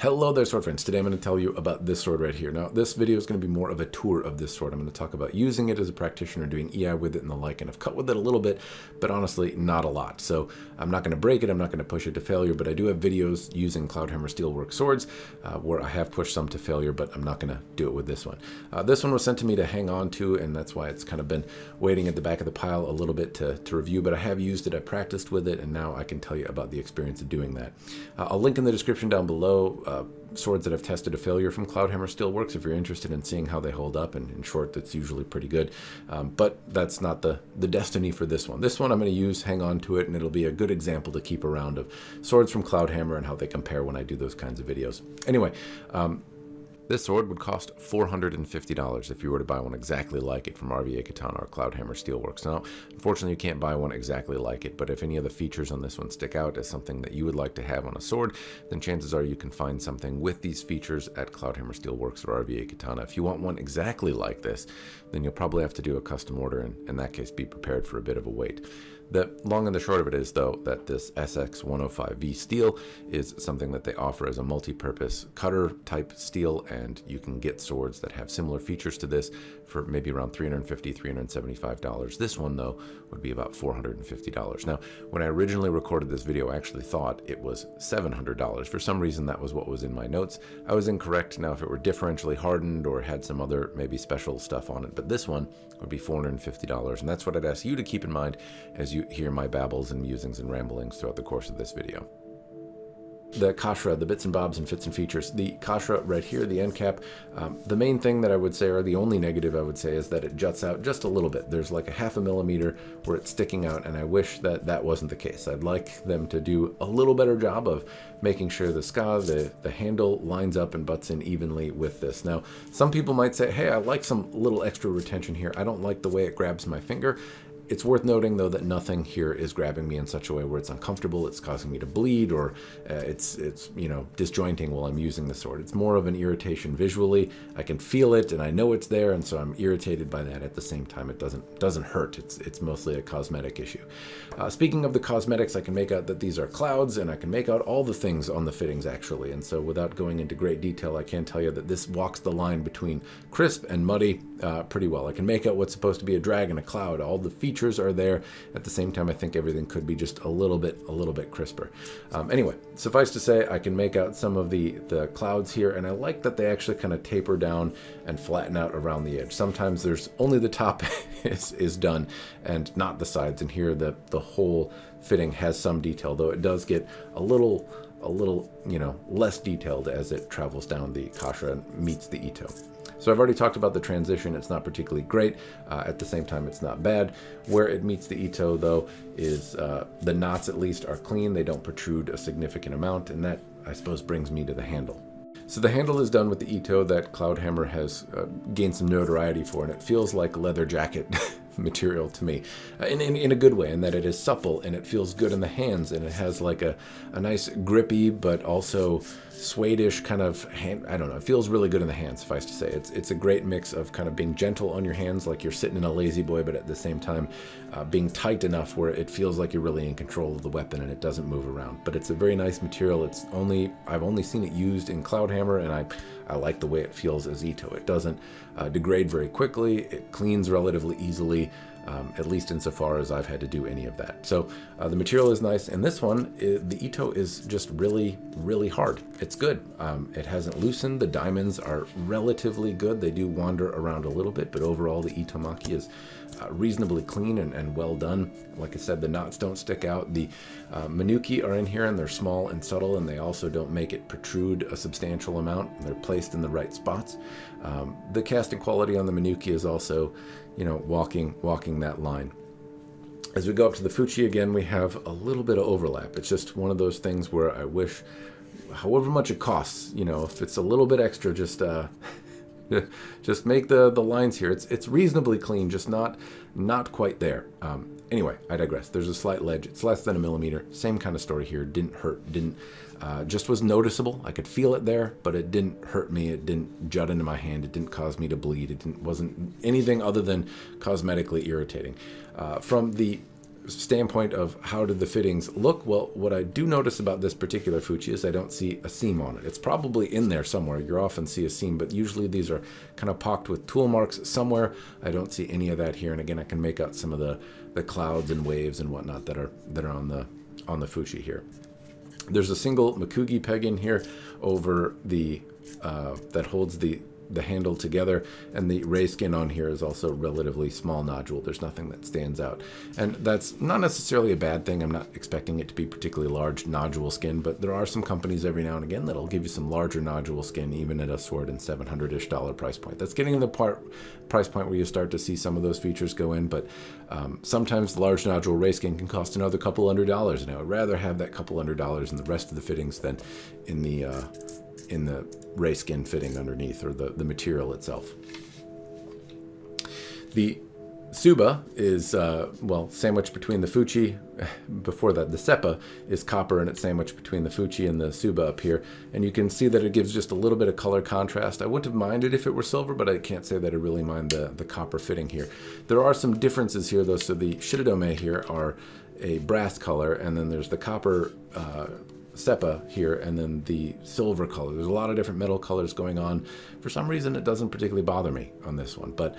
Hello there, sword friends. Today I'm going to tell you about this sword right here. Now, this video is going to be more of a tour of this sword. I'm going to talk about using it as a practitioner, doing EI with it and the like, and I've cut with it a little bit, but honestly, not a lot. So I'm not going to break it, I'm not going to push it to failure, but I do have videos using Cloudhammer Steelworks swords where I have pushed some to failure, but I'm not going to do it with this one. This one was sent to me to hang on to, and that's why it's kind of been waiting at the back of the pile a little bit to review, but I have used it, I practiced with it, and now I can tell you about the experience of doing that. I'll link in the description down below swords that I've tested to failure from Cloudhammer Steelworks if you're interested in seeing how they hold up, and in short, that's usually pretty good. But that's not the destiny for this one. This one I'm going to use, hang on to it, and it'll be a good example to keep around of swords from Cloudhammer and how they compare when I do those kinds of videos. Anyway, this sword would cost $450 if you were to buy one exactly like it from RVA Katana or Cloudhammer Steelworks. Now, unfortunately, you can't buy one exactly like it, but if any of the features on this one stick out as something that you would like to have on a sword, then chances are you can find something with these features at Cloudhammer Steelworks or RVA Katana. If you want one exactly like this, then you'll probably have to do a custom order, and in that case, be prepared for a bit of a wait. The long and the short of it is, though, that this SX105V steel is something that they offer as a multi-purpose cutter type steel, and you can get swords that have similar features to this for maybe around $350, $375. This one, though, would be about $450. Now, when I originally recorded this video, I actually thought it was $700. For some reason, that was what was in my notes. I was incorrect. Now, if it were differentially hardened or had some other maybe special stuff on it, but this one would be $450, and that's what I'd ask you to keep in mind as you hear my babbles and musings and ramblings throughout the course of this video. The kashra, the bits and bobs and fits and features. The kashra right here, the end cap, the main thing that I would say, or the only negative I would say, is that it juts out just a little bit. There's like a ½ millimeter where it's sticking out, and I wish that that wasn't the case. I'd like them to do a little better job of making sure the ska, the handle, lines up and butts in evenly with this. Now, some people might say, hey, I like some little extra retention here. I don't like the way it grabs my finger. It's worth noting, though, that nothing here is grabbing me in such a way where it's uncomfortable, it's causing me to bleed, or it's disjointing while I'm using the sword. It's more of an irritation visually. I can feel it, and I know it's there, and so I'm irritated by that. At the same time, it doesn't hurt. It's mostly a cosmetic issue. Speaking of the cosmetics, I can make out that these are clouds, and I can make out all the things on the fittings, actually. And so without going into great detail, I can tell you that this walks the line between crisp and muddy pretty well. I can make out what's supposed to be a drag and a cloud. All the features are there. At the same time, I think everything could be just a little bit crisper. Anyway, suffice to say, I can make out some of the clouds here, and I like that they actually kind of taper down and flatten out around the edge. Sometimes there's only the top is done and not the sides, and here the whole fitting has some detail, though it does get a little less detailed as it travels down the kashra and meets the ito. So I've already talked about the transition. It's not particularly great. At the same time, it's not bad. Where it meets the ito, though, is the knots at least are clean. They don't protrude a significant amount, and that, I suppose, brings me to the handle. So the handle is done with the ito that Cloudhammer has gained some notoriety for, and it feels like leather jacket material to me, in a good way, in that it is supple and it feels good in the hands, and it has like a nice grippy but also suede-ish kind of hand. I don't know, it feels really good in the hands, suffice to say. It's a great mix of kind of being gentle on your hands, like you're sitting in a lazy boy, but at the same time being tight enough where it feels like you're really in control of the weapon and it doesn't move around. But it's a very nice material. I've only seen it used in Cloudhammer, and I like the way it feels as ito. It doesn't degrade very quickly. It cleans relatively easily, at least insofar as I've had to do any of that. So the material is nice, and this one, the ito is just really, really hard. It's good. It hasn't loosened. The diamonds are relatively good. They do wander around a little bit, but overall the itomaki is reasonably clean and well done. Like I said, the knots don't stick out. The manuki are in here, and they're small and subtle, and they also don't make it protrude a substantial amount. They're placed in the right spots. The casting quality on the manuki is also, walking that line. As we go up to the fuchi again, we have a little bit of overlap. It's just one of those things where I wish, however much it costs, if it's a little bit extra, just make the lines here. It's reasonably clean, just not quite there. Anyway, I digress. There's a slight ledge. It's less than a millimeter. Same kind of story here. Didn't hurt. Just was noticeable. I could feel it there, but it didn't hurt me. It didn't jut into my hand. It didn't cause me to bleed. Wasn't anything other than cosmetically irritating. From the standpoint of how do the fittings look, well, what I do notice about this particular fuchi is I don't see a seam on it. It's probably in there somewhere. You often see a seam, but usually these are kind of pocked with tool marks somewhere. I don't see any of that here. And again, I can make out some of the clouds and waves and whatnot that are on the fuchi here. There's a single Makugi peg in here over the that holds the handle together, and the ray skin on here is also relatively small nodule. There's nothing that stands out, and that's not necessarily a bad thing. I'm not expecting it to be particularly large nodule skin, but there are some companies every now and again that'll give you some larger nodule skin, even at a sword and $700-ish price point. That's getting the price point where you start to see some of those features go in, but sometimes the large nodule ray skin can cost another couple $100, and I would rather have that couple $100 in the rest of the fittings than in the ray skin fitting underneath, or the material itself. The Subba is, sandwiched between the fuchi. Before that, the seppa is copper, and it's sandwiched between the fuchi and the Subba up here. And you can see that it gives just a little bit of color contrast. I wouldn't have minded if it were silver, but I can't say that I really mind the copper fitting here. There are some differences here, though. So the shiridome here are a brass color, and then there's the copper seppa here, and then the silver color. There's a lot of different metal colors going on. For some reason, it doesn't particularly bother me on this one, but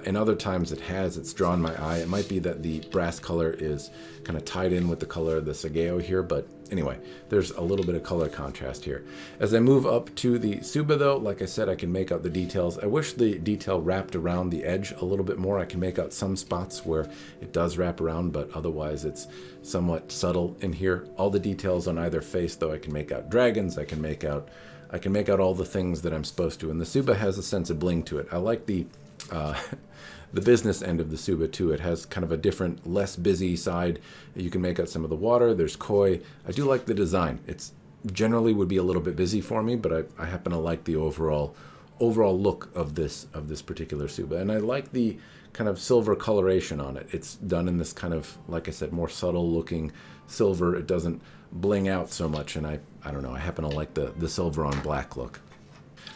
in other times it's drawn my eye. It might be that the brass color is kind of tied in with the color of the sageo here, but anyway, there's a little bit of color contrast here. As I move up to the Subba, though, like I said, I can make out the details. I wish the detail wrapped around the edge a little bit more. I can make out some spots where it does wrap around, but otherwise it's somewhat subtle in here. All the details on either face, though, I can make out dragons. I can make out all the things that I'm supposed to. And the Subba has a sense of bling to it. I like the business end of the Subba too. It has kind of a different, less busy side. You can make out some of the water. There's koi. I do like the design. It's generally would be a little bit busy for me, but I happen to like the overall look of this particular Subba. And I like the kind of silver coloration on it. It's done in this kind of, like I said, more subtle looking silver. It doesn't bling out so much, and I don't know, I happen to like the silver on black look.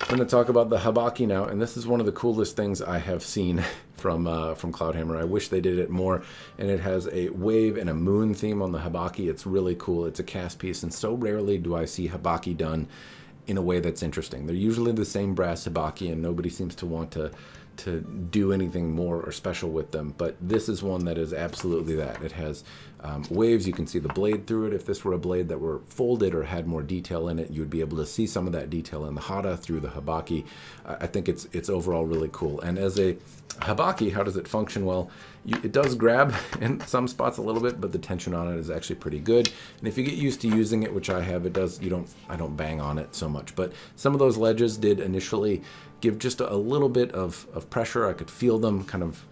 I'm going to talk about the habaki now, and this is one of the coolest things I have seen from Cloudhammer. I wish they did it more, and it has a wave and a moon theme on the habaki. It's really cool. It's a cast piece, and so rarely do I see habaki done in a way that's interesting. They're usually the same brass habaki, and nobody seems to want to do anything more or special with them, but this is one that is absolutely that. It has waves. You can see the blade through it. If this were a blade that were folded or had more detail in it, you would be able to see some of that detail in the hata through the habaki. I think it's overall really cool. And as a habaki, how does it function? Well, it does grab in some spots a little bit, but the tension on it is actually pretty good. And if you get used to using it, which I have, I don't bang on it so much. But some of those ledges did initially give just a little bit of pressure. I could feel them kind of,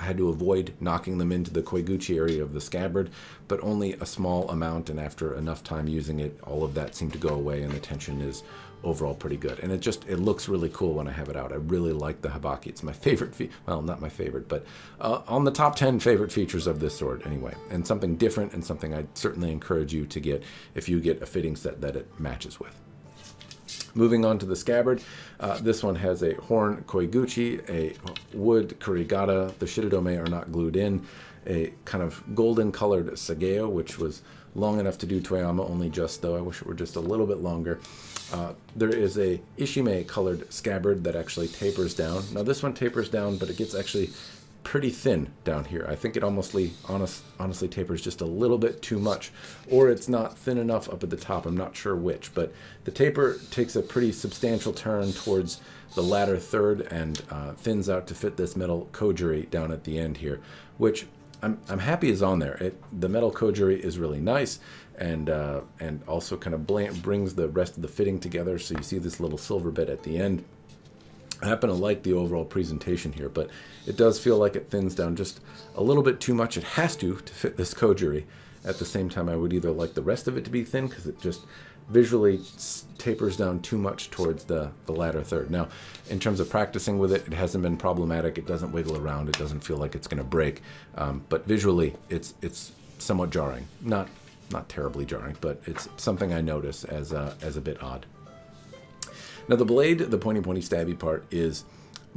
I had to avoid knocking them into the koiguchi area of the scabbard, but only a small amount, and after enough time using it, all of that seemed to go away, and the tension is overall pretty good. And it looks really cool when I have it out. I really like the habaki. It's my favorite, well, not my favorite, but on the top 10 favorite features of this sword anyway, and something different, and something I'd certainly encourage you to get if you get a fitting set that it matches with. Moving on to the scabbard, this one has a horn koiguchi, a wood kurigata. The shiridome are not glued in. A kind of golden colored sageo, which was long enough to do Toyama, only just though. I wish it were just a little bit longer. There is a ishime colored scabbard that actually tapers down. Now this one tapers down, but it gets actually pretty thin down here. I think it honestly tapers just a little bit too much, or it's not thin enough up at the top. I'm not sure which, but the taper takes a pretty substantial turn towards the latter third and thins out to fit this metal kojiri down at the end here, which I'm happy is on there. The metal kojiri is really nice, and also kind of brings the rest of the fitting together. So you see this little silver bit at the end. I happen to like the overall presentation here, but it does feel like it thins down just a little bit too much. It has to fit this kojiri. At the same time, I would either like the rest of it to be thin, because it just visually tapers down too much towards the latter third. Now, in terms of practicing with it, it hasn't been problematic. It doesn't wiggle around. It doesn't feel like it's going to break. But visually, it's somewhat jarring. Not terribly jarring, but it's something I notice as a bit odd. Now the blade, the pointy stabby part, is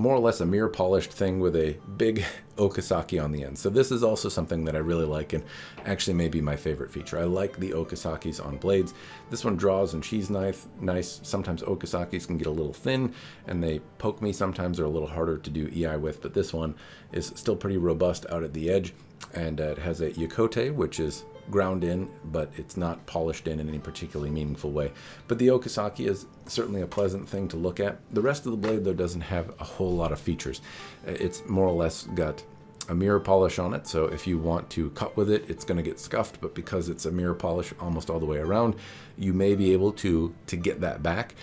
more or less a mirror polished thing with a big okissaki on the end. So this is also something that I really like, and actually may be my favorite feature. I like the okissakis on blades. This one draws and cheese knife, nice. Sometimes okissakis can get a little thin and they poke me. Sometimes they're a little harder to do EI with, but this one is still pretty robust out at the edge. And it has a yakote, which is ground in, but it's not polished in any particularly meaningful way. But the okissaki is certainly a pleasant thing to look at. The rest of the blade, though, doesn't have a whole lot of features. It's more or less got a mirror polish on it, so if you want to cut with it, it's going to get scuffed, but because it's a mirror polish almost all the way around, you may be able to get that back.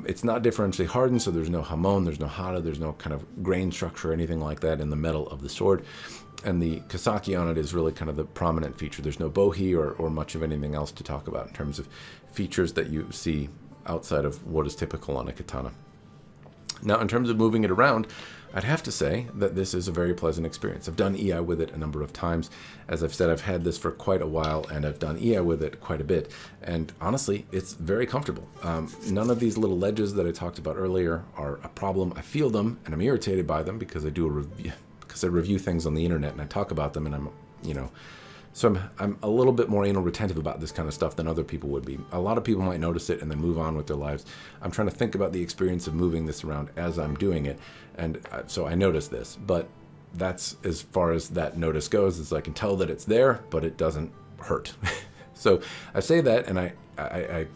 It's not differentially hardened, so there's no hamon, there's no hara, there's no kind of grain structure or anything like that in the metal of the sword. And the kissaki on it is really kind of the prominent feature. There's no bohi or much of anything else to talk about in terms of features that you see outside of what is typical on a katana. Now, in terms of moving it around, I'd have to say that this is a very pleasant experience. I've done EI with it a number of times. As I've said, I've had this for quite a while, and I've done EI with it quite a bit. And honestly, it's very comfortable. None of these little ledges that I talked about earlier are a problem. I feel them, and I'm irritated by them because I do a review. Because I review things on the internet and I talk about them, and so I'm a little bit more anal retentive about this kind of stuff than other people would be. A lot of people might notice it and then move on with their lives. I'm trying to think about the experience of moving this around as I'm doing it, and so I notice this, but that's as far as that notice goes, is I can tell that it's there, but it doesn't hurt. So I say that, and I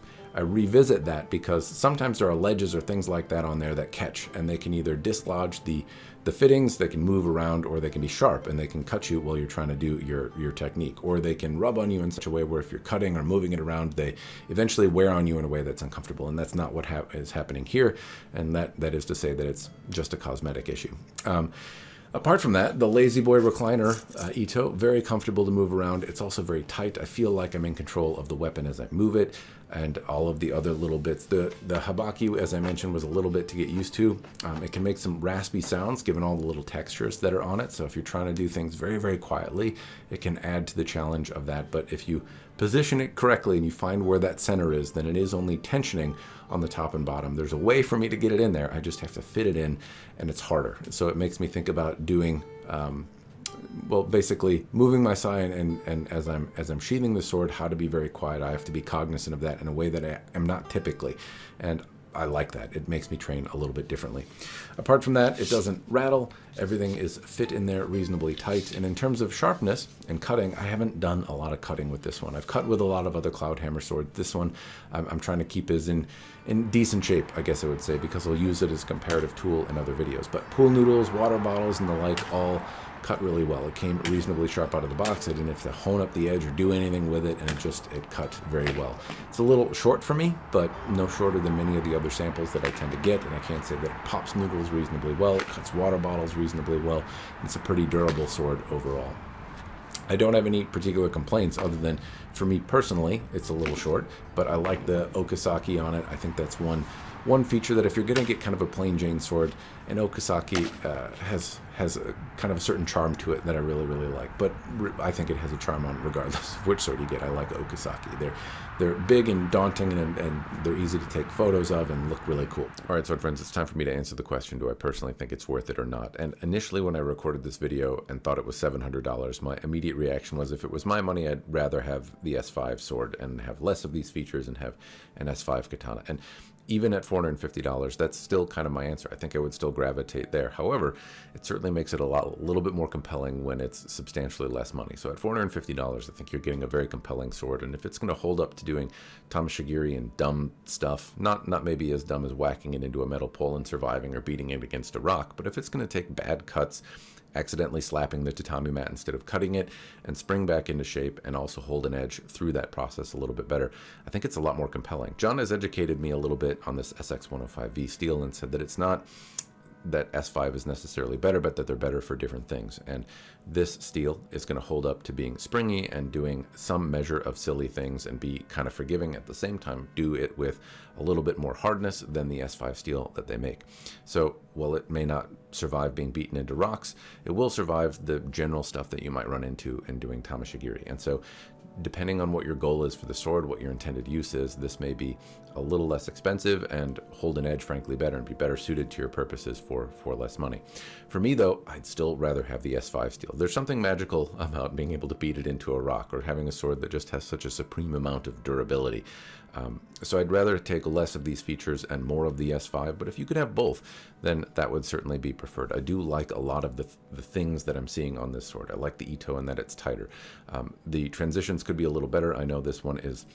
revisit that because sometimes there are ledges or things like that on there that catch, and they can either dislodge the fittings, they can move around, or they can be sharp and they can cut you while you're trying to do your technique, or they can rub on you in such a way where if you're cutting or moving it around, they eventually wear on you in a way that's uncomfortable, and that's not what is happening here, and that is to say that it's just a cosmetic issue. Apart from that, the Lazy Boy recliner Ito, very comfortable to move around. It's also very tight. I feel like I'm in control of the weapon as I move it, and all of the other little bits. The habaki, as I mentioned, was a little bit to get used to. It can make some raspy sounds given all the little textures that are on it. So if you're trying to do things very, very quietly, it can add to the challenge of that. But if you position it correctly and you find where that center is, then it is only tensioning on the top and bottom. There's a way for me to get it in there. I just have to fit it in, and it's harder. So it makes me think about doing, well, basically moving my side, and as I'm sheathing the sword, how to be very quiet. I have to be cognizant of that in a way that I am not typically, and I like that. It makes me train a little bit differently. Apart from that, it doesn't rattle. Everything is fit in there reasonably tight. And in terms of sharpness and cutting, I haven't done a lot of cutting with this one. I've cut with a lot of other Cloudhammer swords. This one, I'm trying to keep is in decent shape, I guess I would say, because I'll use it as a comparative tool in other videos. But pool noodles, water bottles, and the like all cut really well. It came reasonably sharp out of the box. I didn't have to hone up the edge or do anything with it, and it cut very well. It's a little short for me, but no shorter than many of the other samples that I tend to get, and I can't say that it pops noodles reasonably well. It cuts water bottles reasonably well. It's a pretty durable sword overall. I don't have any particular complaints other than, for me personally, it's a little short, but I like the okissaki on it. I think that's one feature that if you're going to get kind of a plain Jane sword, an okissaki has a kind of a certain charm to it that I really, really like. But I think it has a charm on regardless of which sword you get. I like okissaki. They're big and daunting, and they're easy to take photos of and look really cool. All right, sword friends, it's time for me to answer the question, do I personally think it's worth it or not? And initially when I recorded this video and thought it was $700, my immediate reaction was, if it was my money, I'd rather have the S5 sword and have less of these features and have an S5 katana. And even at $450, that's still kind of my answer. I think I would still gravitate there. However, it certainly makes it a little bit more compelling when it's substantially less money. So at $450, I think you're getting a very compelling sword. And if it's going to hold up to doing tamashigiri and dumb stuff, not maybe as dumb as whacking it into a metal pole and surviving or beating it against a rock, but if it's going to take bad cuts, accidentally slapping the tatami mat instead of cutting it, and spring back into shape and also hold an edge through that process a little bit better, I think it's a lot more compelling. John has educated me a little bit on this SX105V steel and said that it's not that S5 is necessarily better, but that they're better for different things. And this steel is going to hold up to being springy and doing some measure of silly things and be kind of forgiving at the same time, do it with a little bit more hardness than the S5 steel that they make. So while it may not survive being beaten into rocks, it will survive the general stuff that you might run into in doing tamashigiri. And so depending on what your goal is for the sword, what your intended use is, this may be a little less expensive and hold an edge, frankly, better and be better suited to your purposes for less money. For me, though, I'd still rather have the S5 steel. There's something magical about being able to beat it into a rock or having a sword that just has such a supreme amount of durability. So I'd rather take less of these features and more of the S5, but if you could have both, then that would certainly be preferred. I do like a lot of the things that I'm seeing on this sword. I like the Ito and that it's tighter. The transitions could be a little better. I know this one is...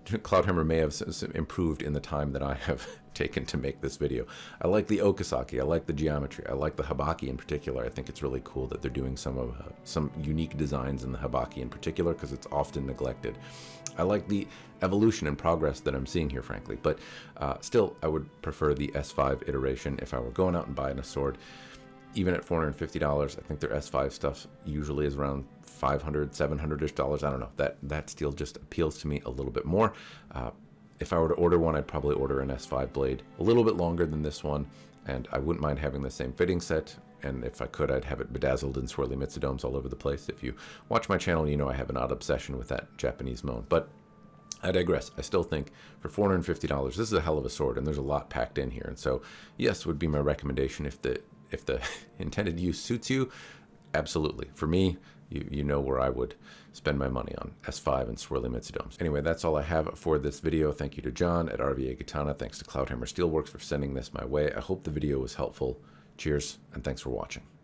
Cloudhammer may have improved in the time that I have taken to make this video. I like the okissaki, I like the geometry, I like the habaki in particular. I think it's really cool that they're doing some unique designs in the habaki in particular, because it's often neglected. I like the evolution and progress that I'm seeing here, frankly, but still I would prefer the S5 iteration if I were going out and buying a sword. Even at $450, I think their S5 stuff usually is around $500, $700-ish. I don't know. That steel just appeals to me a little bit more. If I were to order one, I'd probably order an S5 blade, a little bit longer than this one, and I wouldn't mind having the same fitting set. And if I could, I'd have it bedazzled in swirly mitsudomes all over the place. If you watch my channel, you know I have an odd obsession with that Japanese moan. But I digress. I still think for $450, this is a hell of a sword, and there's a lot packed in here. And so, yes, would be my recommendation if the intended use suits you. Absolutely. For me, you know where I would spend my money on S5 and swirly mitsudomes. Anyway, that's all I have for this video. Thank you to John at RVA Katana. Thanks to Cloudhammer Steelworks for sending this my way. I hope the video was helpful. Cheers, and thanks for watching.